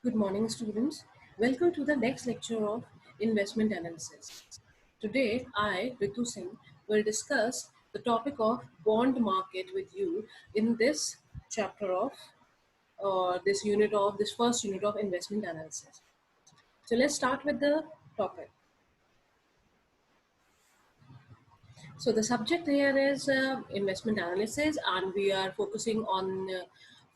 Good morning, students. Welcome to the next lecture of investment analysis. Today, I, Ritu Singh, will discuss the topic of bond market with you in this chapter of this first unit of investment analysis. So let's start with the topic. So the subject here is investment analysis, and we are focusing on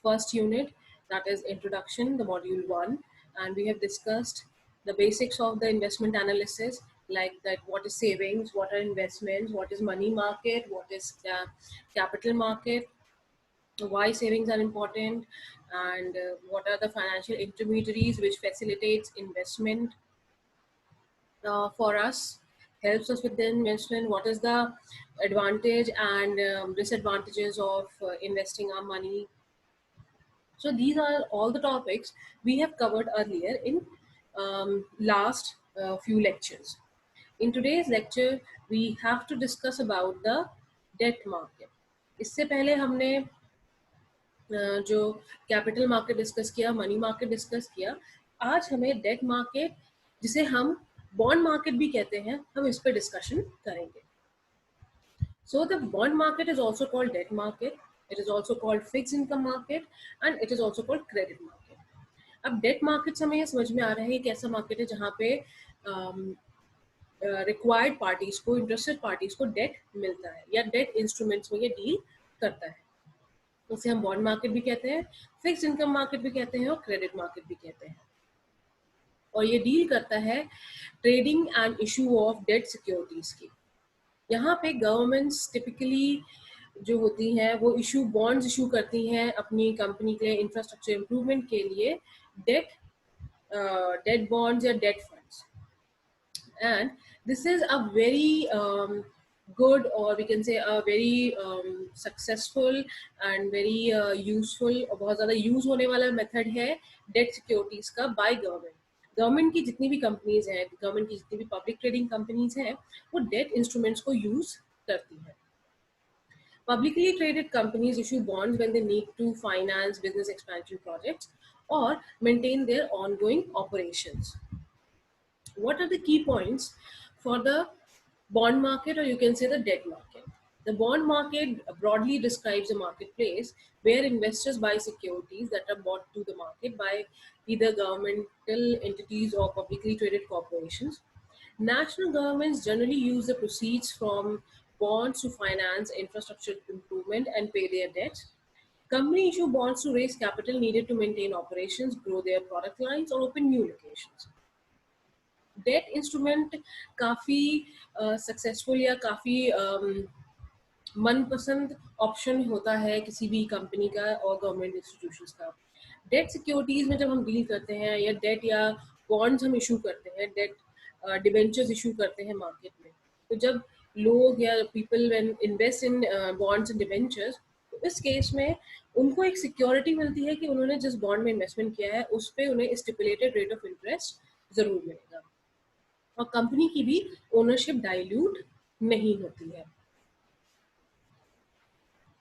first unit, that is introduction, the module one, and we have discussed the basics of the investment analysis, like that what is savings, what are investments, what is money market, what is capital market, why savings are important, and what are the financial intermediaries which facilitates investment for us, helps us with the investment, what is the advantage and disadvantages of investing our money. So these are all the topics we have covered earlier in last few lectures. In today's lecture we have to discuss about the debt market. इससे पहले हमने जो capital market discuss किया, money market discuss किया, आज हमें debt market, जिसे हम बॉन्ड मार्केट भी कहते हैं, हम इस पर डिस्कशन करेंगे. So the bond market is also called debt market, it is also called fixed income market, and it is also called credit market. अब डेट मार्केट से हमें ये समझ में आ रहा है एक ऐसा मार्केट है जहाँ पे रिक्वायर्ड पार्टीज को, इंटरेस्टेड पार्टीज को डेट मिलता है या डेट इंस्ट्रूमेंट्स में ये डील करता है. उसे हम बॉन्ड मार्केट भी कहते हैं, फिक्स इनकम मार्केट भी कहते हैं और क्रेडिट मार्केट भी कहते हैं. और ये डील करता है trading and issue of debt securities की. यहाँ पे गवर्नमेंट्स टिपिकली जो होती हैं वो बॉन्ड्स इशू करती हैं अपनी कंपनी के लिए, इंफ्रास्ट्रक्चर इम्प्रूवमेंट के लिए, डेट डेट बॉन्ड्स या date funds. And this is a very good, or we can say a very successful and very useful और बहुत ज़्यादा यूज होने वाला मेथड है डेट सिक्योरिटीज का बाय गवर्नमेंट. गवर्नमेंट की जितनी भी कंपनीज हैं, गवर्नमेंट की जितनी भी पब्लिक ट्रेडिंग कंपनीज हैं, वो डेट इंस्ट्रूमेंट्स को यूज करती हैं. Publicly traded companies issue bonds when they need to finance business expansion projects or maintain their ongoing operations. What are the key points for the bond market, or you can say the debt market? The bond market broadly describes a marketplace where investors buy securities that are bought to the market by either governmental entities or publicly traded corporations. National governments generally use the proceeds from bonds to finance infrastructure improvement and pay their debts. Companies issue bonds to raise capital needed to maintain operations, grow their product lines, or open new locations. Debt instrument काफ़ी successful या काफ़ी मनपसंद option होता है किसी भी company का और गवर्नमेंट इंस्टीट्यूशंस का. डेट सिक्योरिटीज़ में जब हम डील करते हैं या डेट या बॉन्ड्स हम इशू करते हैं, डेट डिबेंचर्स इशू करते हैं मार्केट में, तो जब लोग या people when invest in bonds and debentures, तो इस केस में उनको एक सिक्योरिटी मिलती है कि उन्होंने जिस बॉन्ड में इन्वेस्टमेंट किया है उस पर उन्हें स्टिपुलेटेड रेट ऑफ इंटरेस्ट ज़रूर मिलेगा और कंपनी की भी ओनरशिप डाइल्यूट नहीं होती है.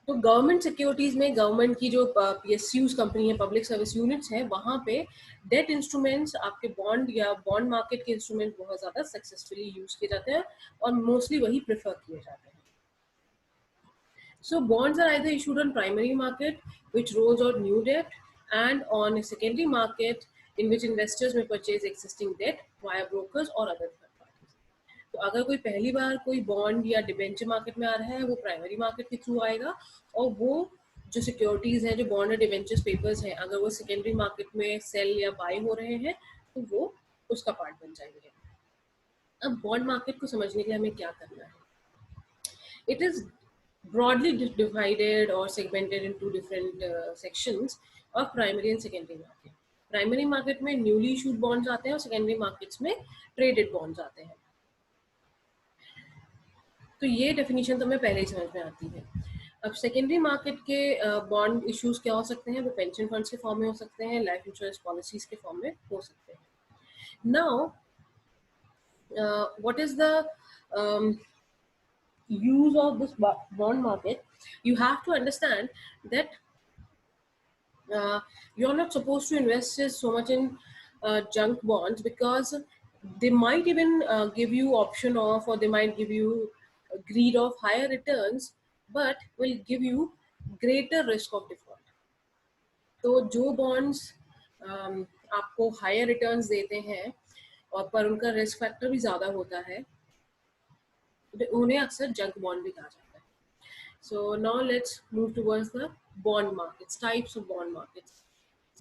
तो गवर्नमेंट सिक्योरिटीज में गवर्नमेंट की जो पीएसयूज कंपनी है, पब्लिक सर्विस यूनिट्स हैं, वहाँ पे डेट इंस्ट्रूमेंट्स, आपके बॉन्ड या बॉन्ड मार्केट के इंस्ट्रूमेंट बहुत ज़्यादा सक्सेसफुली यूज किए जाते हैं और मोस्टली वही प्रेफर किए जाते हैं. So bonds are either issued on primary market, which rolls out new debt, and on a secondary market, in which investors may purchase existing debt via brokers or other third parties. तो अगर कोई पहली बार कोई bond या debenture market में आ रहा है, वो प्राइमरी मार्केट के थ्रू आएगा, और वो जो सिक्योरिटीज हैं, जो बॉन्ड और डिबेंचर पेपर्स हैं, अगर वो सेकेंडरी मार्केट में सेल या बाय हो रहे हैं तो वो उसका पार्ट बन जाएंगे. अब बॉन्ड मार्केट को समझने के लिए हमें क्या करना है? It is broadly divided or segmented into different sections of primary and secondary market. Primary market में न्यूली इशूड बॉन्ड्स आते हैं और सेकेंडरी मार्केट्स में ट्रेडेड बॉन्ड्स आते हैं. तो ये डेफिनेशन तो हमें पहले ही समझ में आती है. अब सेकेंडरी मार्केट के बॉन्ड इश्यूज क्या हो सकते हैं? वो पेंशन फंड्स के फॉर्म में हो सकते हैं, लाइफ इंश्योरेंस पॉलिसीज के फॉर्म में हो सकते हैं. Now what is the use of this bond market? You have to understand that You're not supposed to invest so much in junk bonds, because they might even give you option of, or they might give you greed of higher returns, but will give you greater risk of default. तो जो bonds आपको higher returns देते हैं और पर उनका risk factor भी ज़्यादा होता है, तो उन्हें अक्सर जंक बॉन्ड भी कहा जाता है. So now let's move towards the bond markets, types of bond markets.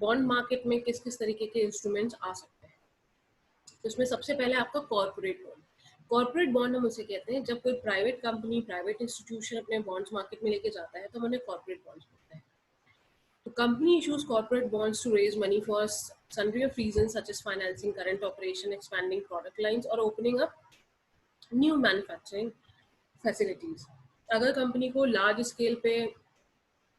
Bond market में किस किस तरीके के इंस्ट्रूमेंट्स आ सकते हैं. तो इसमें सबसे पहले आपका कॉर्पोरेट बॉन्ड. कॉर्पोरेट बॉन्ड हम उसे कहते हैं जब कोई प्राइवेट कंपनी, प्राइवेट इंस्टीट्यूशन अपने बॉन्ड्स मार्केट में लेके जाता है तो हम उन्हें कॉर्पोरेट बॉन्ड्स बोलते हैं. The company issues corporate bonds to raise money for sundry of reasons such as financing current operation, expanding product lines, or opening up new manufacturing facilities. अगर कंपनी को लार्ज स्केल पे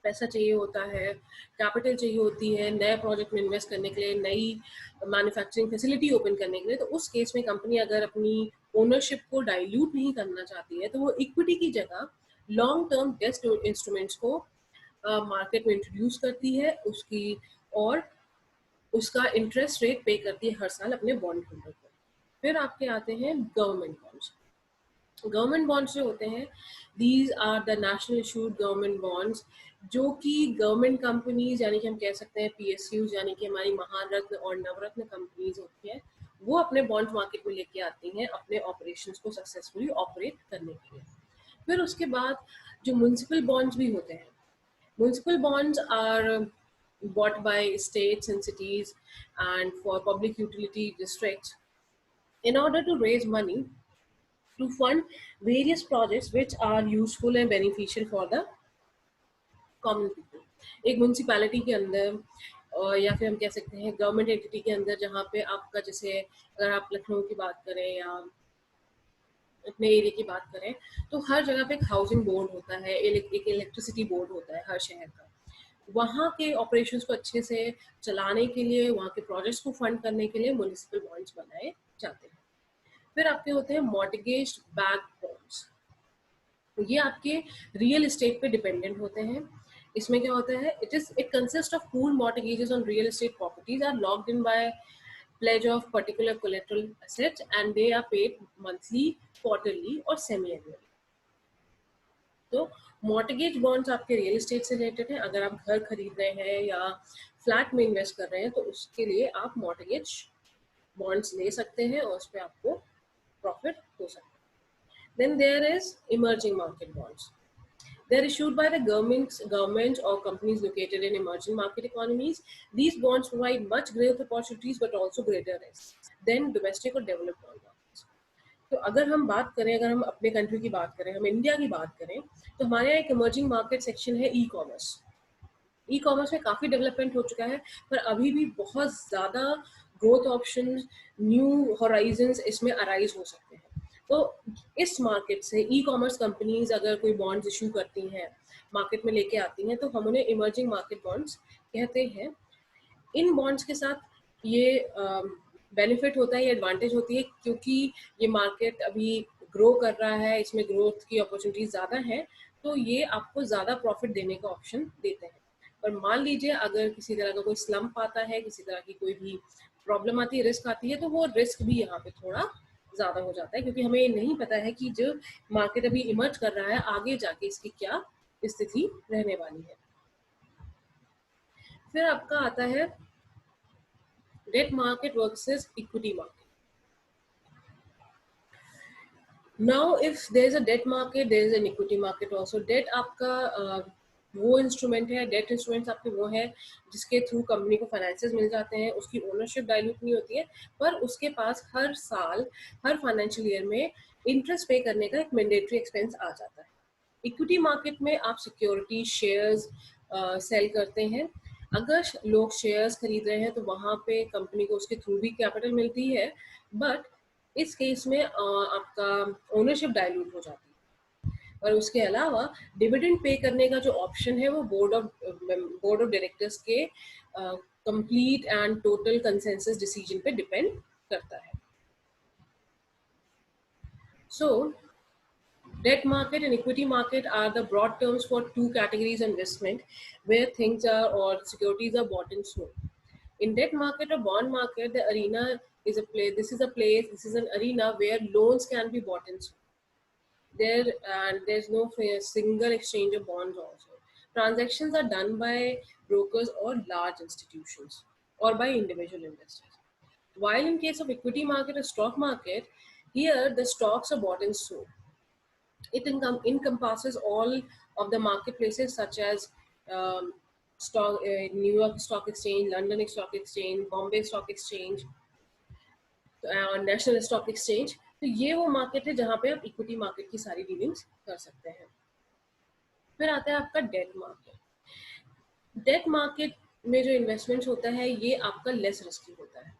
पैसा चाहिए होता है, capital चाहिए होती है नए प्रोजेक्ट में इन्वेस्ट करने के लिए, नई मैन्युफैक्चरिंग फैसिलिटी ओपन करने के लिए, तो उस केस में कंपनी अगर अपनी ओनरशिप को डाइल्यूट नहीं करना चाहती है तो वो इक्विटी की जगह लॉन्ग टर्म डेट इंस्ट्रूमेंट्स को मार्केट में इंट्रोड्यूस करती है उसकी, और उसका इंटरेस्ट रेट पे करती है हर साल अपने बॉन्ड होल्डर को. फिर आपके आते हैं गवर्नमेंट बॉन्ड्स. गवर्नमेंट बॉन्ड्स जो होते हैं, these are the national issued government bonds, जो कि गवर्नमेंट कंपनीज यानी कि हम कह सकते हैं पीएसयूज यानी कि हमारी महारत्न और नवरत्न कंपनीज होती है, वो अपने बॉन्ड मार्केट में लेके आती हैं अपने ऑपरेशंस को सक्सेसफुली ऑपरेट करने के लिए. फिर उसके बाद जो म्युनिसिपल बॉन्ड्स भी होते हैं, municipal bonds are bought by states and cities and for public utility districts in order to raise money to fund various projects which are useful and beneficial for the common people. एक municipality के अंदर या फिर हम कह सकते हैं government entity के अंदर, जहाँ पे आपका, जैसे अगर आप लखनऊ की बात करें या अपने एरिया की बात करें, तो हर जगह पे एक हाउसिंग बोर्ड होता है, एक इलेक्ट्रिसिटी बोर्ड होता है हर शहर का. वहाँ के ऑपरेशंस को अच्छे से चलाने के लिए, वहाँ के प्रोजेक्ट्स को फंड करने के लिए म्युनिसिपल बॉन्ड्स बनाए जाते हैं. फिर आपके होते हैं मॉर्टगेज बैक्ड बॉन्ड्स. तो ये आपके रियल एस्टेट पे डिपेंडेंट होते हैं. इसमें क्या होता है, it consist of pool mortgages on real estate properties are locked in by pledge of particular collateral assets and they are paid monthly, quarterly or semi-annually. तो मॉर्टगेज बॉन्ड्स आपके real estate से related हैं. अगर आप घर खरीद रहे हैं या फ्लैट में इन्वेस्ट कर रहे हैं तो उसके लिए आप मॉर्टगेज बॉन्ड्स ले सकते हैं और उस पर आपको प्रॉफिट हो सकता है. Then there is emerging market bonds. They are issued by the governments or companies located in emerging market economies. These bonds provide much growth opportunities but also greater risks than domestic or developed bonds. तो अगर हम बात करें, अगर हम अपने country की बात करें, हम इंडिया की बात करें, तो हमारे यहाँ एक इमर्जिंग मार्केट सेक्शन है ई कॉमर्स. ई कॉमर्स में काफ़ी डेवलपमेंट हो चुका है, पर अभी भी बहुत ज़्यादा ग्रोथ ऑप्शन, न्यू हॉराइजन्स इसमें अराइज हो सकते हैं. तो इस मार्केट से ई कॉमर्स कंपनीज अगर कोई बॉन्ड्स इशू करती हैं, मार्केट में लेके आती हैं, तो हम उन्हें इमर्जिंग मार्केट बॉन्ड्स कहते हैं. इन बॉन्ड्स के साथ ये बेनिफिट होता है, ये एडवांटेज होती है, क्योंकि ये मार्केट अभी ग्रो कर रहा है, इसमें ग्रोथ की अपॉर्चुनिटीज ज़्यादा हैं, तो ये आपको ज़्यादा प्रॉफिट देने का ऑप्शन देते हैं. पर मान लीजिए अगर किसी तरह का कोई स्लम्प आता है, किसी तरह की कोई भी प्रॉब्लम आती है, रिस्क आती है, तो वो रिस्क भी यहाँ पे थोड़ा ज़्यादा हो जाता है, क्योंकि हमें ये नहीं पता है कि जो मार्केट अभी इमर्ज कर रहा है आगे जाके इसकी क्या स्थिति रहने वाली है. फिर आपका आता है debt market versus equity market. Now if there is a debt market, there is an equity market also. Debt आपका वो इंस्ट्रूमेंट है, डेट इंस्ट्रूमेंट्स आपके वो है जिसके थ्रू कंपनी को फाइनेंसेस मिल जाते हैं, उसकी ओनरशिप डाइल्यूट नहीं होती है, पर उसके पास हर साल, हर फाइनेंशियल ईयर में इंटरेस्ट पे करने का एक मैंडेटरी एक्सपेंस आ जाता है. इक्विटी मार्केट में आप सिक्योरिटी शेयर्स सेल करते हैं. अगर लोग शेयर्स खरीद रहे हैं तो वहाँ पे कंपनी को उसके थ्रू भी कैपिटल मिलती है, बट इस केस में आपका ओनरशिप डाइल्यूट हो जाती है. और उसके अलावा डिविडेंड पे करने का जो ऑप्शन है वो बोर्ड ऑफ डायरेक्टर्स के complete and total consensus decision पे डिपेंड करता है. सो Debt market and equity market are the broad terms for two categories of investment where things are or securities are bought and sold. In debt market or bond market, the arena is a place. This is a place. This is an arena where loans can be bought and sold. There's no single exchange of bonds. Also, transactions are done by brokers or large institutions or by individual investors. While in case of equity market or stock market, here the stocks are bought and sold. It encompasses all of the marketplaces such as um, New York Stock Exchange, London Stock Exchange, Bombay Stock Exchange, national stock exchange. तो ये वो market है जहाँ पे आप equity market की सारी dealings कर सकते हैं. फिर आता है आपका डेट मार्केट. डेट मार्केट में जो इन्वेस्टमेंट होता है ये आपका लेस रिस्की होता है,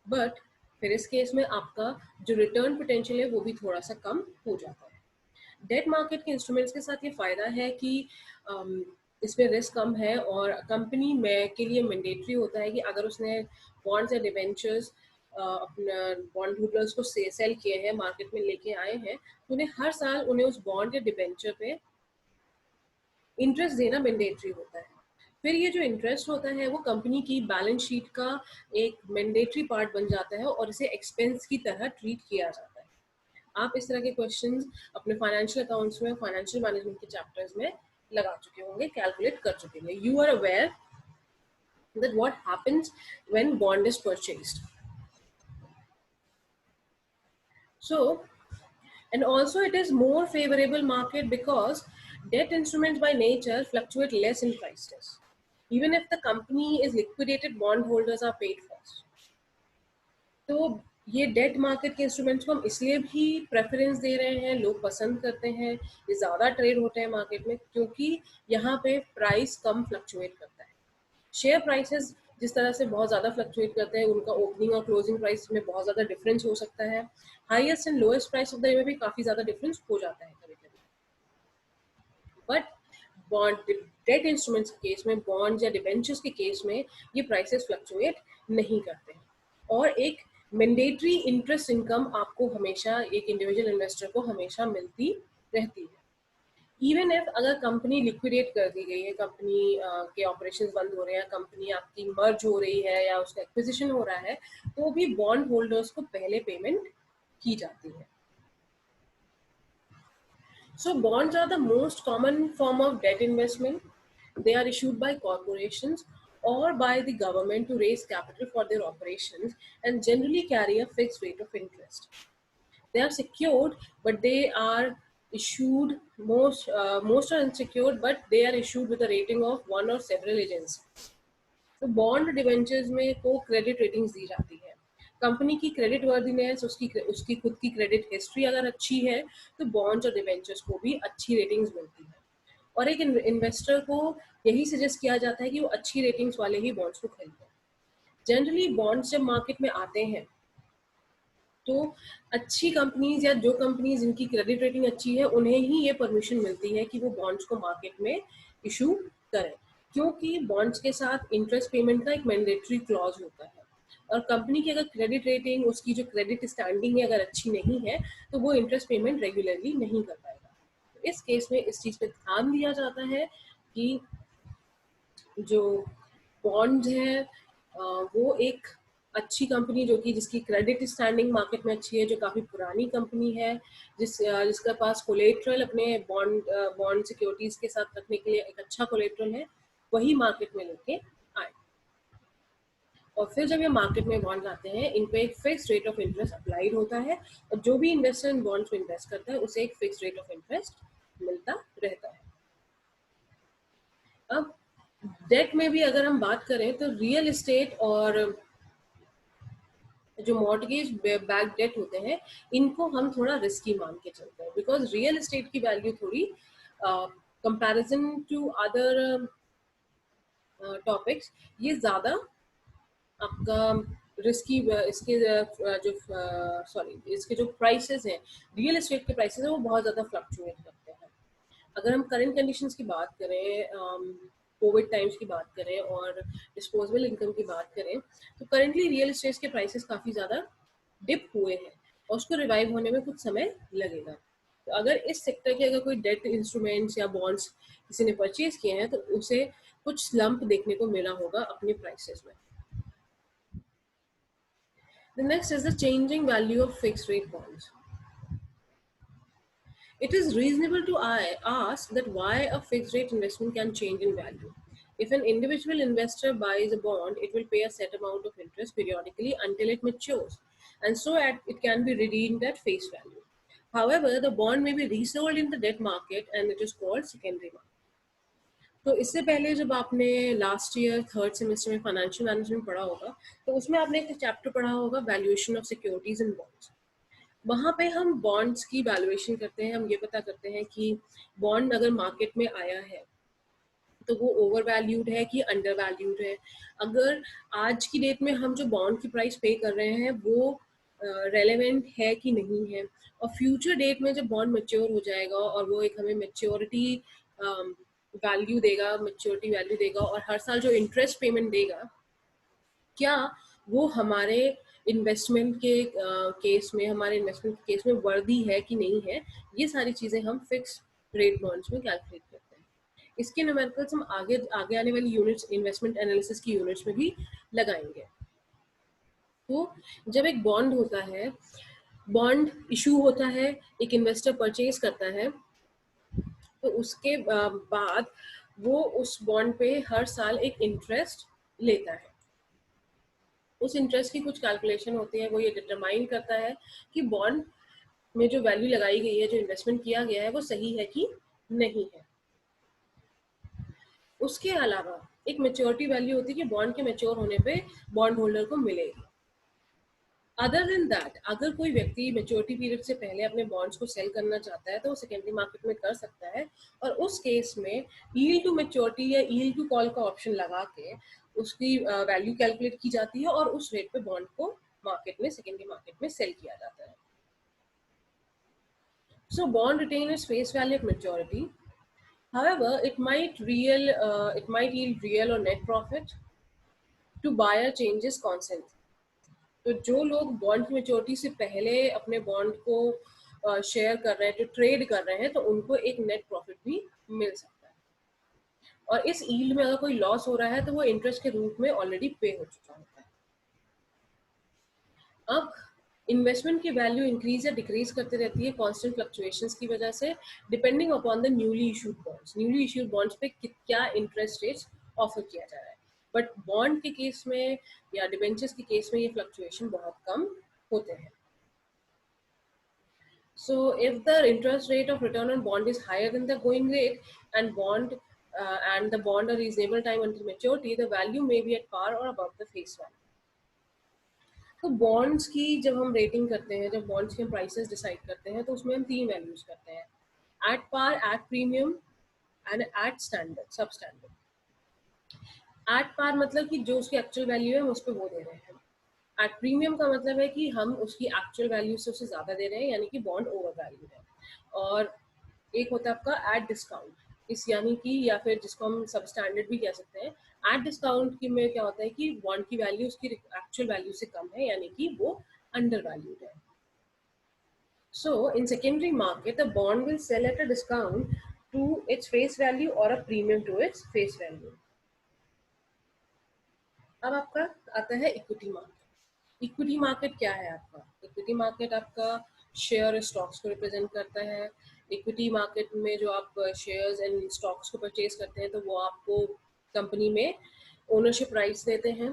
बट फिर इस केस में आपका जो रिटर्न पोटेंशियल है वो भी थोड़ा सा कम हो जाता है. डेट मार्केट के इंस्ट्रूमेंट्स के साथ ये फ़ायदा है कि इसमें रिस्क कम है और कंपनी में के लिए मैंडेटरी होता है कि अगर उसने बॉन्ड्स या डिबेंचर्स अपना बॉन्ड होल्डर्स को सेल किए हैं, मार्केट में लेके आए हैं, तो उन्हें हर साल उन्हें उस बॉन्ड या डिबेंचर पे इंटरेस्ट देना मैंडेटरी होता है. फिर ये जो इंटरेस्ट होता है वो कंपनी की बैलेंस शीट का एक मैंडेटरी पार्ट बन जाता है और इसे एक्सपेंस की तरह ट्रीट किया जाता है. आप इस तरह के क्वेश्चंस अपने फाइनेंशियल अकाउंट्स में, फाइनेंशियल मैनेजमेंट के चैप्टर्स में लगा चुके होंगे, कैलकुलेट कर चुके होंगे. You are aware that what happens when bond is purchased. So, and also it is more favorable market because debt instruments by nature fluctuate less in prices. Even if the company is liquidated, bondholders are paid first. तो ये debt market के instruments को हम इसलिए भी preference दे रहे हैं, लोग पसंद करते हैं, ये ज़्यादा ट्रेड होते हैं मार्केट में क्योंकि यहाँ पे प्राइस कम फ्लक्चुएट करता है. शेयर प्राइसेस जिस तरह से बहुत ज़्यादा फ्लक्चुएट करते हैं, उनका ओपनिंग और क्लोजिंग प्राइस में बहुत ज़्यादा डिफरेंस हो सकता है. Highest and lowest price of the day में भी काफ़ी ज़्यादा डिफरेंस हो जाता है कभी कभी. बट बॉन्ड डेट इंस्ट्रूमेंट्स के केस में, बॉन्ड या डिबेंचर्स के केस में ये प्राइसेस फ्लक्चुएट नहीं करते हैं और एक मैंडेटरी इंटरेस्ट इनकम आपको हमेशा, एक इंडिविजुअल इन्वेस्टर को हमेशा मिलती रहती है. इवन इफ अगर कंपनी लिक्विडेट कर दी गई है, कंपनी के ऑपरेशंस बंद हो रहे हैं, कंपनी आपकी मर्ज हो रही है या उसका एक्विजिशन हो रहा है, तो भी बॉन्ड होल्डर्स को पहले पेमेंट की जाती है. So bonds are the most common form of debt investment. They are issued by corporations or by the government to raise capital for their operations and generally carry a fixed rate of interest. They are secured, but they are issued most are unsecured, but they are issued with a rating of one or several agencies. तो bond debentures में को credit ratings दी जाती है. Company की credit worthiness, उसकी खुद की credit history अगर अच्छी है तो बॉन्ड्स और डिवेंचर्स को भी अच्छी रेटिंग्स मिलती है. और एक इन्वेस्टर को यही सजेस्ट किया जाता है कि वो अच्छी रेटिंग्स वाले ही बॉन्ड्स को खरीदें. जनरली बॉन्ड्स जब मार्केट में आते हैं तो अच्छी कंपनीज या जो कंपनीज जिनकी क्रेडिट रेटिंग अच्छी है उन्हें ही ये परमिशन मिलती है कि वो बॉन्ड्स को मार्केट में इशू करें, क्योंकि बॉन्ड्स के साथ इंटरेस्ट पेमेंट का एक मैंडेटरी क्लॉज होता है. और कंपनी की अगर क्रेडिट रेटिंग, उसकी जो क्रेडिट स्टैंडिंग है अगर अच्छी नहीं है तो वो इंटरेस्ट पेमेंट रेगुलरली नहीं कर पाएगा. तो इस केस में इस चीज़ पे ध्यान दिया जाता है कि जो बॉन्ड्स हैं वो एक अच्छी कंपनी जो कि जिसकी क्रेडिट स्टैंडिंग मार्केट में अच्छी है, जो काफ़ी पुरानी कंपनी है, जिसका पास कोलेट्रल अपने बॉन्ड सिक्योरिटीज़ के साथ रखने के लिए एक अच्छा कोलेट्रल है, वही मार्केट में लेके आए. और फिर जब ये मार्केट में बॉन्ड आते हैं, इन पे एक fix rate of interest applied होता है और जो भी इन्वेस्टर इन बॉन्ड्स में इन्वेस्ट करता है उसे एक फिक्स रेट ऑफ इंटरेस्ट मिलता रहता है. अब डेट में भी अगर हम बात करें तो रियल एस्टेट और जो मॉर्टगेज बैक डेट होते हैं इनको हम थोड़ा रिस्की मान के चलते हैं, बिकॉज रियल एस्टेट की वैल्यू थोड़ी कंपैरिजन टू अदर टॉपिक्स ये ज़्यादा आपका रिस्की, इसके जो इसके जो प्राइसेस हैं, रियल एस्टेट के प्राइसेस हैं वो बहुत ज़्यादा फ्लक्चुएट करते हैं. अगर हम करंट कंडीशंस की बात करें, कोविड टाइम्स की बात करें और डिस्पोजेबल इनकम की बात करें तो करेंटली रियल एस्टेट के प्राइसेस काफ़ी ज़्यादा डिप हुए हैं और उसको रिवाइव होने में कुछ समय लगेगा. तो अगर इस सेक्टर के अगर कोई डेट इंस्ट्रूमेंट्स या बॉन्ड्स किसी ने परचेज किए हैं तो उसे कुछ स्लम्प देखने को मिला होगा अपने प्राइसेस में. The next is the changing value of fixed rate bonds. It is reasonable to ask that why a fixed rate investment can change in value. If an individual investor buys a bond, it will pay a set amount of interest periodically until it matures, and so it can be redeemed at face value. However, the bond may be resold in the debt market and it is called secondary market. तो इससे पहले जब आपने last year third semester में financial management पढ़ा होगा तो उसमें आपने एक चैप्टर पढ़ा होगा valuation of securities and bonds. वहाँ पे हम बॉन्ड्स की वैल्यूएशन करते हैं. हम ये पता करते हैं कि बॉन्ड अगर मार्केट में आया है तो वो ओवर वैल्यूड है कि अंडर वैल्यूड है. अगर आज की डेट में हम जो बॉन्ड की प्राइस पे कर रहे हैं वो रेलेवेंट है कि नहीं है, और फ्यूचर डेट में जब बॉन्ड मैच्योर हो जाएगा और वो एक हमें मैच्योरिटी वैल्यू देगा, मैच्योरिटी वैल्यू देगा, और हर साल जो इंटरेस्ट पेमेंट देगा, क्या वो हमारे इन्वेस्टमेंट के केस में, हमारे इन्वेस्टमेंट के केस में वर्दी है कि नहीं है, ये सारी चीज़ें हम फिक्स रेट बॉन्ड्स में कैलकुलेट करते हैं. इसके न्यूमेरिकल्स हम आगे आगे आने वाली यूनिट्स, इन्वेस्टमेंट एनालिसिस की यूनिट्स में भी लगाएंगे. तो जब एक बॉन्ड होता है, बॉन्ड इशू होता है, एक इन्वेस्टर परचेज करता है, तो उसके बाद वो उस बॉन्ड पे हर साल एक इंटरेस्ट लेता है. उस इंटरेस्ट की कुछ कैलकुलेशन होती है, वो ये डिटरमाइन करता है कि बॉन्ड में जो वैल्यू लगाई गई है, जो इन्वेस्टमेंट किया गया है, वो सही है कि नहीं है. उसके अलावा एक मैच्योरिटी वैल्यू होती है कि बॉन्ड के मैच्योर होने पे बॉन्ड होल्डर को मिलेगी. अदर देन दैट, अगर कोई व्यक्ति मैच्योरिटी पीरियड से पहले अपने बॉन्ड्स को सेल करना चाहता है तो वो सेकेंडरी मार्केट में कर सकता है, और उस केस में यील्ड टू मैच्योरिटी या यील्ड टू कॉल का ऑप्शन लगा के उसकी वैल्यू कैलकुलेट की जाती है और उस रेट पे बॉन्ड को मार्केट में, सेकेंडरी मार्केट में सेल किया जाता है. So bond retain its face value at maturity. However, it might yield real or net profit to buyer changes constantly. तो जो लोग बॉन्ड की मैच्योरिटी से पहले अपने बॉन्ड को शेयर कर रहे हैं, जो ट्रेड कर रहे हैं, तो उनको एक नेट प्रॉफिट भी मिल सकता है. और इस यील्ड में अगर कोई लॉस हो रहा है तो वो इंटरेस्ट के रूप में ऑलरेडी पे हो चुका होता है. अब इन्वेस्टमेंट की वैल्यू इंक्रीज या डिक्रीज करती रहती है कांस्टेंट फ्लक्चुएशंस की वजह से, depending upon the newly issued bonds. Newly issued bonds पे क्या इंटरेस्ट रेट्स ऑफर किया जा रहा है. बट बॉन्ड के केस में या डिबेंचर्स के केस में ये फ्लक्चुएशन बहुत कम होते हैं. So if the interest rate of return on bond is higher than the going rate and the bond a reasonable time until maturity, the value may be at par or above the face value. तो bonds की जब हम rating करते हैं, जब bonds के हम prices decide करते हैं, तो उसमें हम 3 वैल्यूज करते हैं: at par, at premium and at standard, sub standard. At par मतलब कि जो उसकी एक्चुअल वैल्यू है हम उस पर वो दे रहे हैं. एट प्रीमियम का मतलब है कि हम उसकी एक्चुअल वैल्यू से उससे ज़्यादा दे रहे हैं, यानी कि बॉन्ड ओवर वैल्यू है. और एक होता है आपका एट डिस्काउंट, इस यानी कि, या फिर जिसको हम सब स्टैंडर्ड भी कह सकते हैं. एट डिस्काउंट की में क्या होता है कि बॉन्ड की वैल्यू उसकी एक्चुअल वैल्यू से कम है, यानी कि वो अंडर वैल्यूड है. So in secondary market the bond will sell at a discount to its face value और a premium to its face value. अब आपका आता है इक्विटी मार्केट. इक्विटी मार्केट क्या है आपका? इक्विटी मार्केट आपका शेयर स्टॉक्स को रिप्रेजेंट करता है. इक्विटी मार्केट में जो आप शेयर्स एंड स्टॉक्स को परचेज करते हैं तो वो आपको कंपनी में ओनरशिप राइट्स देते हैं,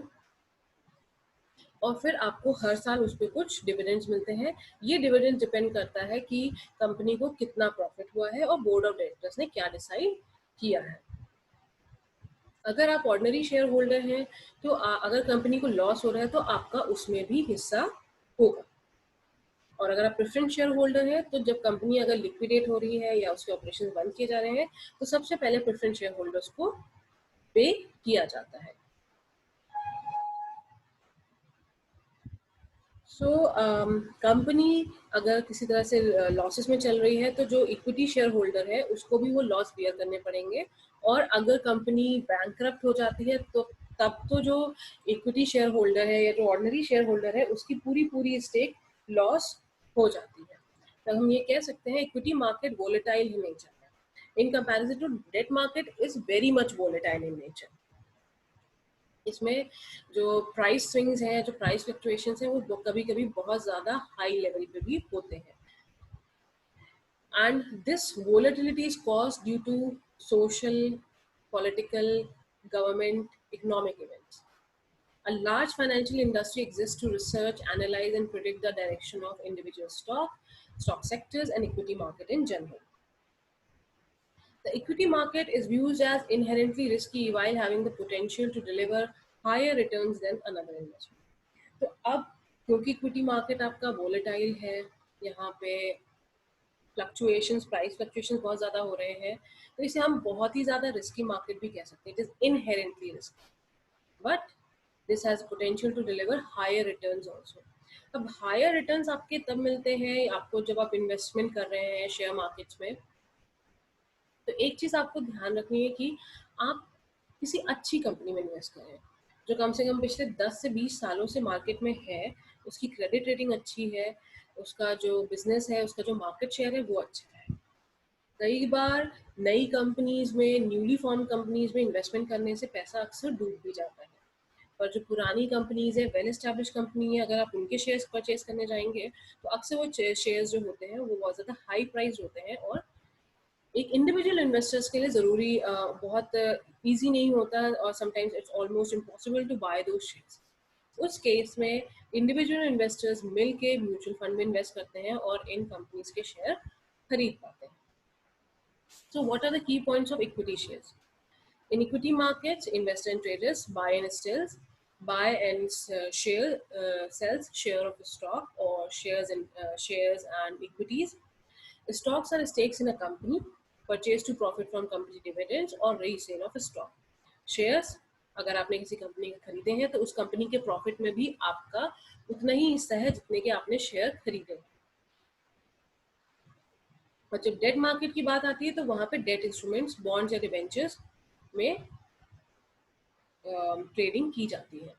और फिर आपको हर साल उस पर कुछ डिविडेंड्स मिलते हैं. ये डिविडेंड डिपेंड करता है कि कंपनी को कितना प्रॉफिट हुआ है और बोर्ड ऑफ डायरेक्टर्स ने क्या डिसाइड किया है. अगर आप ऑर्डिनरी शेयर होल्डर हैं तो अगर कंपनी को लॉस हो रहा है तो आपका उसमें भी हिस्सा होगा. और अगर आप प्रेफरेंस शेयर होल्डर हैं तो जब कंपनी अगर लिक्विडेट हो रही है या उसके ऑपरेशन बंद किए जा रहे हैं तो सबसे पहले प्रेफरेंस शेयर होल्डर्स को पे किया जाता है. सो कंपनी अगर किसी तरह से लॉसेस में चल रही है तो जो इक्विटी शेयर होल्डर है उसको भी वो लॉस बियर करने पड़ेंगे. और अगर कंपनी बैंकरप्ट हो जाती है तो तब तो जो इक्विटी शेयर होल्डर है या जो ऑर्डिनरी शेयर होल्डर है उसकी पूरी पूरी स्टेक लॉस हो जाती है. तो हम ये कह सकते हैं equity market volatile in nature है in comparison to debt market is very much volatile in nature. इसमें जो प्राइस स्विंग्स हैं, जो प्राइस फ्लक्चुएशंस हैं, वो कभी कभी बहुत ज़्यादा हाई लेवल पे भी होते हैं। And this volatility is caused due to social, political, government, economic events. A large financial industry exists to research, analyze, and predict the direction of individual stock sectors, and equity market in general. The equity market is viewed as inherently risky while having the potential to deliver higher returns than another investment. तो अब क्योंकि equity market आपका volatile है, यहाँ पे fluctuations, price fluctuations बहुत ज़्यादा हो रहे हैं, तो इसे हम बहुत ही ज़्यादा रिस्की मार्केट भी कह सकते हैं। It is inherently risky, but this has potential to deliver higher returns also. अब हायर रिटर्न्स आपके तब मिलते हैं आपको जब आप इन्वेस्टमेंट कर रहे हैं शेयर मार्केट्स में। तो एक चीज़ आपको ध्यान रखनी है कि आप किसी अच्छी कंपनी में इन्वेस्ट करें जो कम से कम पिछले 10 से 20 सालों से मार्केट में है, उसकी क्रेडिट रेटिंग अच्छी है, उसका जो बिजनेस है, उसका जो मार्केट शेयर है वो अच्छा है। कई बार नई कंपनीज में, न्यूली फॉर्म कंपनीज में इन्वेस्टमेंट करने से पैसा अक्सर डूब भी जाता है, पर जो पुरानी कंपनीज है, वेल एस्टैब्लिश कंपनी है, अगर आप उनके शेयर्स परचेज करने जाएंगे तो अक्सर वो शेयर्स जो होते हैं वो बहुत ज़्यादा हाई प्राइस होते हैं और एक इंडिविजुअल इन्वेस्टर्स के लिए ज़रूरी बहुत ईजी नहीं होता और sometimes it's almost impossible to buy those shares. उस केस में इंडिविजुअल इन्वेस्टर्स मिल के म्यूचुअल फंड में इन्वेस्ट करते हैं और इन कंपनीज के शेयर खरीद पाते हैं। So what are the key points of equity shares? In equity markets, investors and traders buy and sells share of a stock or shares and equities. The stocks are stakes in a company, purchased to profit from company dividends or resale of a stock. Shares, अगर आपने किसी company के खरीदे हैं तो उस company के profit में भी आपका उतना ही हिस्सा है जितने के आपने शेयर खरीदे। और जब डेट मार्केट की बात आती है तो वहां पे डेट इंस्ट्रूमेंट्स, बॉन्ड्स या डिबेंचर्स में ट्रेडिंग की जाती है।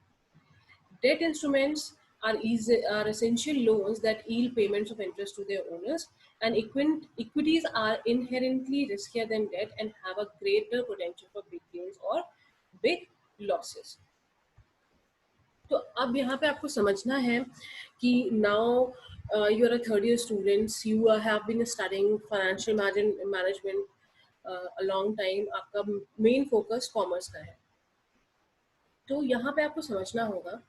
Debt instruments are essential loans that yield payments of interest to their owners, and equities are inherently riskier than debt and have a greater potential for big gains or big losses. तो अब यहाँ पे आपको समझना है कि now you are a third year students, you have been studying financial management a long time, आपका main focus commerce का है। तो यहाँ पे आपको समझना होगा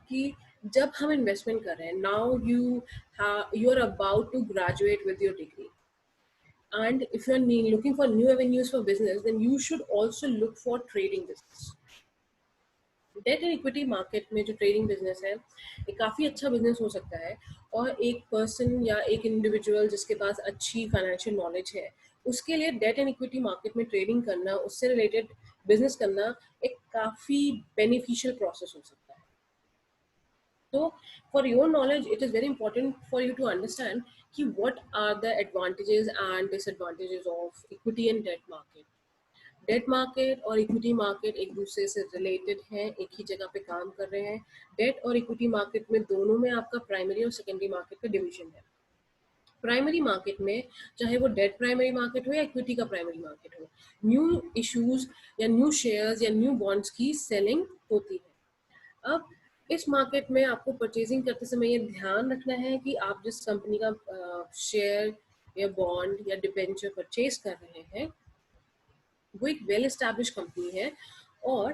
कि जब हम इन्वेस्टमेंट कर रहे हैं, now you are about to graduate with your degree, and if you are looking for new avenues for business, then you should also look for trading business. Debt and equity market में जो trading business है, ये काफ़ी अच्छा business हो सकता है और एक पर्सन या एक इंडिविजुअल जिसके पास अच्छी फाइनेंशियल नॉलेज है, उसके लिए डेट एंड इक्विटी मार्केट में ट्रेडिंग करना, उससे रिलेटेड बिजनेस करना एक काफ़ी बेनिफिशियल प्रोसेस हो सकता है। तो for your knowledge it is very important for you to understand कि what are the advantages and disadvantages of equity and debt market. Debt market और इक्विटी मार्केट एक दूसरे से रिलेटेड हैं, एक ही जगह पे काम कर रहे हैं। डेट और इक्विटी मार्केट में दोनों में आपका प्राइमरी और सेकेंडरी मार्केट का डिवीजन है। प्राइमरी मार्केट में चाहे वो डेट प्राइमरी मार्केट हो या इक्विटी का प्राइमरी मार्केट हो, न्यू इश्यूज या न्यू शेयर्स या न्यू बॉन्ड्स की सेलिंग होती है। अब इस मार्केट में आपको परचेजिंग करते समय ये ध्यान रखना है कि आप जिस कंपनी का शेयर या बॉन्ड या डिबेंचर परचेज कर रहे हैं वो एक वेल एस्टैब्लिश कंपनी है और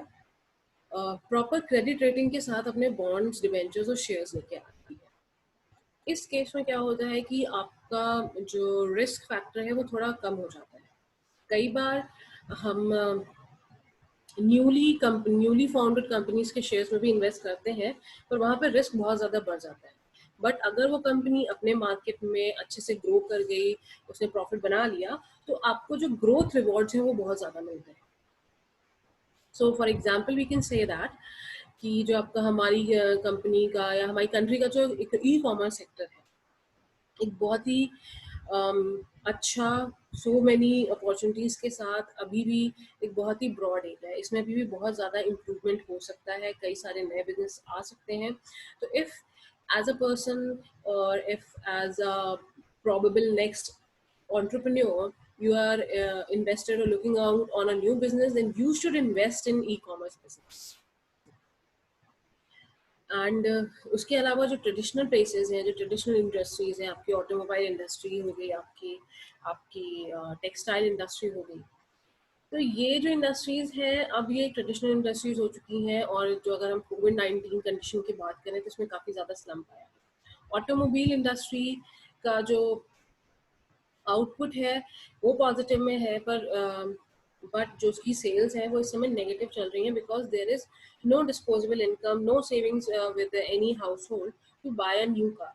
प्रॉपर क्रेडिट रेटिंग के साथ अपने बॉन्ड्स, डिबेंचर्स और शेयर्स लेके आती है। इस केस में क्या होता है कि आपका जो रिस्क फैक्टर है वो थोड़ा कम हो जाता है। कई बार हम न्यूली फाउंडेड कंपनीज के शेयर्स में भी इन्वेस्ट करते हैं, पर वहाँ पे रिस्क बहुत ज़्यादा बढ़ जाता है। बट अगर वो कंपनी अपने मार्केट में अच्छे से ग्रो कर गई, उसने प्रॉफिट बना लिया, तो आपको जो ग्रोथ रिवॉर्ड्स हैं वो बहुत ज़्यादा मिलते हैं। So for example we can say that कि जो आपका हमारी कंपनी का या हमारी कंट्री का जो एक ई कॉमर्स सेक्टर है, एक बहुत ही अच्छा, सो मैनी अपॉर्चुनिटीज़ के साथ अभी भी एक बहुत ही ब्रॉड एरिया है। इसमें अभी भी बहुत ज़्यादा इम्प्रूवमेंट हो सकता है, कई सारे नए बिजनेस आ सकते हैं। तो इफ़ एज अ पर्सन और if as a probable next entrepreneur, you are invested or looking out on a new business, then you should invest in e-commerce business. And उसके अलावा जो ट्रेडिशनल प्लेसेस हैं, जो traditional industries हैं, आपकी automobile industry हो गई, आपकी आपकी टेक्सटाइल इंडस्ट्री हो गई, तो ये जो इंडस्ट्रीज हैं अब ये ट्रेडिशनल इंडस्ट्रीज हो चुकी हैं। और जो अगर हम कोविड-19 कंडीशन की बात करें तो इसमें काफ़ी ज़्यादा स्लम्प आया है। ऑटोमोबाइल इंडस्ट्री का जो आउटपुट है वो पॉजिटिव में है, पर बट जो उसकी सेल्स है वो इस समय नेगेटिव चल रही हैं, because there is no disposable income, no savings with any household to buy a new car.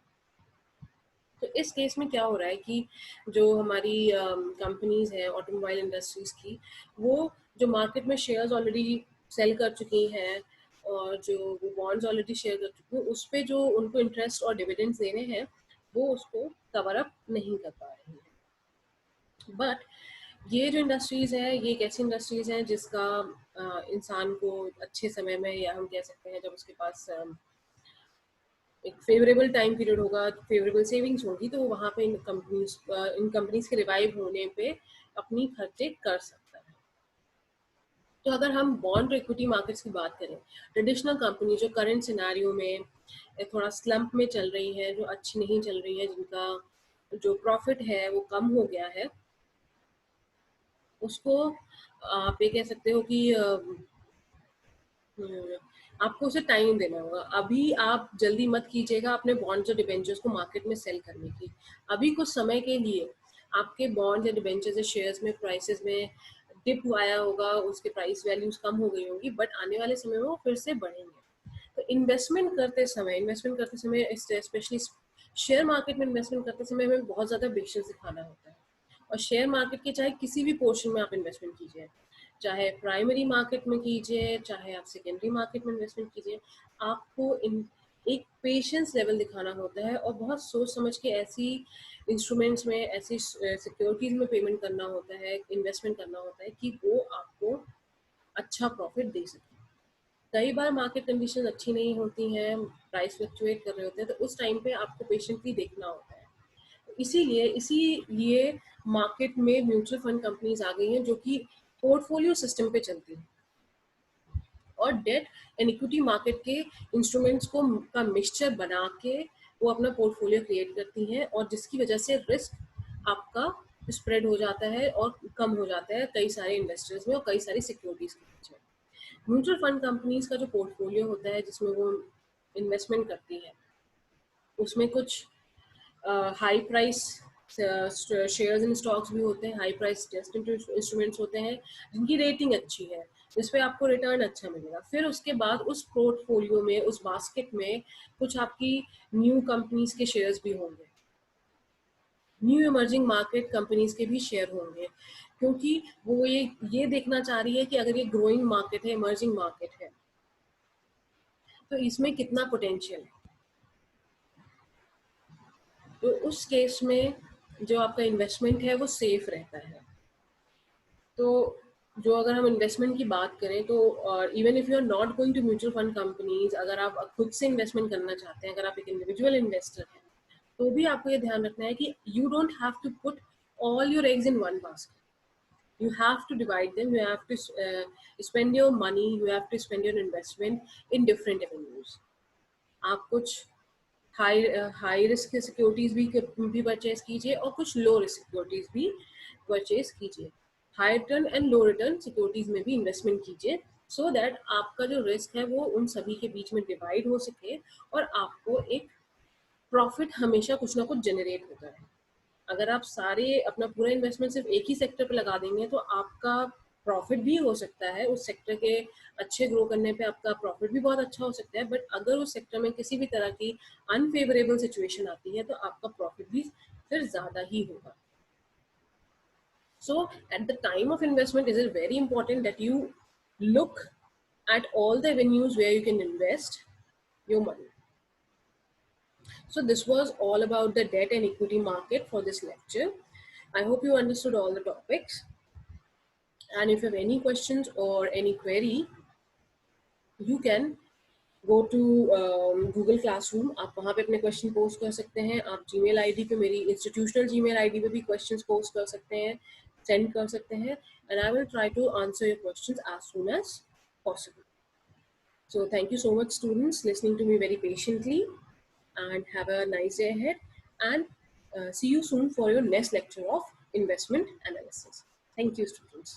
तो इस केस में क्या हो रहा है कि जो हमारी कंपनीज हैं ऑटोमोबाइल इंडस्ट्रीज की, वो जो मार्केट में शेयर्स ऑलरेडी सेल कर चुकी हैं और जो वो बॉन्ड्स ऑलरेडी शेयर कर चुकी हैं, उस पर जो उनको इंटरेस्ट और डिविडेंड्स देने हैं वो उसको कवर अप नहीं कर पा रही हैं। बट ये जो इंडस्ट्रीज है ये एक ऐसी इंडस्ट्रीज हैं जिसका इंसान को अच्छे समय में, या हम कह सकते हैं जब उसके पास एक फेवरेबल टाइम पीरियड होगा, फेवरेबल सेविंग्स होगी, तो वहाँ पे इन कंपनीज के रिवाइव होने पे अपनी खर्चे कर सकता है। तो अगर हम बॉन्ड इक्विटी मार्केट्स की बात करें, ट्रेडिशनल कंपनी जो करंट सिनारियो में थोड़ा स्लम्प में चल रही है, जो अच्छी नहीं चल रही है, जिनका जो प्रॉफिट है वो कम हो गया है, उसको आप ये कह सकते हो कि आपको उसे टाइम देना होगा। अभी आप जल्दी मत कीजिएगा अपने बॉन्ड्स और डिबेंचर्स को मार्केट में सेल करने की। अभी कुछ समय के लिए आपके बॉन्ड्स या डिबेंचर्स या शेयर्स में प्राइसेस में डिप आया होगा, उसके प्राइस वैल्यूज कम हो गई होंगी, बट आने वाले समय में वो फिर से बढ़ेंगे। तो इन्वेस्टमेंट करते समय स्पेशली शेयर मार्केट में इन्वेस्टमेंट करते समय हमें बहुत ज़्यादा पेशेंस दिखाना होता है। और शेयर मार्केट के चाहे किसी भी पोर्शन में आप इन्वेस्टमेंट कीजिए, चाहे प्राइमरी मार्केट में कीजिए, चाहे आप सेकेंडरी मार्केट में इन्वेस्टमेंट कीजिए, आपको इन एक पेशेंस लेवल दिखाना होता है और बहुत सोच समझ के ऐसी इंस्ट्रूमेंट्स में, ऐसी सिक्योरिटीज में पेमेंट करना होता है, इन्वेस्टमेंट करना होता है कि वो आपको अच्छा प्रॉफिट दे सके। कई बार मार्केट कंडीशन अच्छी नहीं होती हैं, प्राइस फ्लक्चुएट कर रहे होते हैं, तो उस टाइम पे आपको पेशेंटली देखना होता है। इसीलिए मार्केट में म्यूचुअल फंड कंपनीज आ गई हैं जो कि पोर्टफोलियो सिस्टम पे चलती हैं और डेट एंड इक्विटी मार्केट के इंस्ट्रूमेंट्स को का मिक्सचर बना के वो अपना पोर्टफोलियो क्रिएट करती हैं, और जिसकी वजह से रिस्क आपका स्प्रेड हो जाता है और कम हो जाता है कई सारे इन्वेस्टर्स में और कई सारी सिक्योरिटीज के बीच में। म्यूचुअल फंड कंपनीज का जो पोर्टफोलियो होता है जिसमें वो इन्वेस्टमेंट करती है, उसमें कुछ high price shares and stocks भी होते हैं, हाई प्राइस टेस्ट इंस्ट्रूमेंट्स होते हैं जिनकी रेटिंग अच्छी है, जिस पे आपको रिटर्न अच्छा मिलेगा। फिर उसके बाद उस पोर्टफोलियो में, उस बास्केट में कुछ आपकी न्यू कंपनीज के शेयर्स भी होंगे, न्यू इमर्जिंग मार्केट कंपनीज के भी शेयर होंगे, क्योंकि वो ये देखना चाह रही है कि अगर ये ग्रोइंग मार्केट है, इमर्जिंग मार्केट है, तो इसमें कितना पोटेंशियल है। तो उस केस में जो आपका इन्वेस्टमेंट है वो सेफ रहता है। तो जो अगर हम इन्वेस्टमेंट की बात करें तो even if you are not going to mutual fund companies, अगर आप खुद से इन्वेस्टमेंट करना चाहते हैं, अगर आप एक इंडिविजुअल इन्वेस्टर हैं, तो भी आपको ये ध्यान रखना है कि you don't have to put all your eggs in one basket. You have to divide them. You have to spend your money, you have to spend your investment in different avenues. आप कुछ high risk की securities भी purchase कीजिए और कुछ low risk securities भी purchase कीजिए। High return and low return securities में भी इन्वेस्टमेंट कीजिए, सो दैट आपका जो रिस्क है वो उन सभी के बीच में डिवाइड हो सके और आपको एक प्रॉफिट हमेशा कुछ ना कुछ जनरेट होता है। अगर आप सारे अपना पूरा इन्वेस्टमेंट सिर्फ एक ही सेक्टर पे लगा देंगे तो आपका प्रॉफिट भी हो सकता है, उस सेक्टर के अच्छे ग्रो करने पे आपका प्रॉफिट भी बहुत अच्छा हो सकता है, बट अगर उस सेक्टर में किसी भी तरह की अनफेवरेबल सिचुएशन आती है तो आपका प्रॉफिट भी फिर ज़्यादा ही होगा। So at the time of investment, is it very important that you look at all the avenues where you can invest your money. So this was all about the debt and equity market for this lecture. I hope you understood all the topics. And if you have any questions or any query, you can go to Google classroom, आप वहाँ पे अपने question post कर सकते हैं। आप Gmail ID पे, मेरी इंस्टीट्यूशनल जीमेल आईडी पे भी क्वेश्चंस पोस्ट कर सकते हैं, सेंड कर सकते हैं, and I will try to answer your questions as soon as possible. So thank you so much, students, listening to me very patiently, and have a nice day ahead, and see you soon for your next lecture of investment analysis. Thank you, students.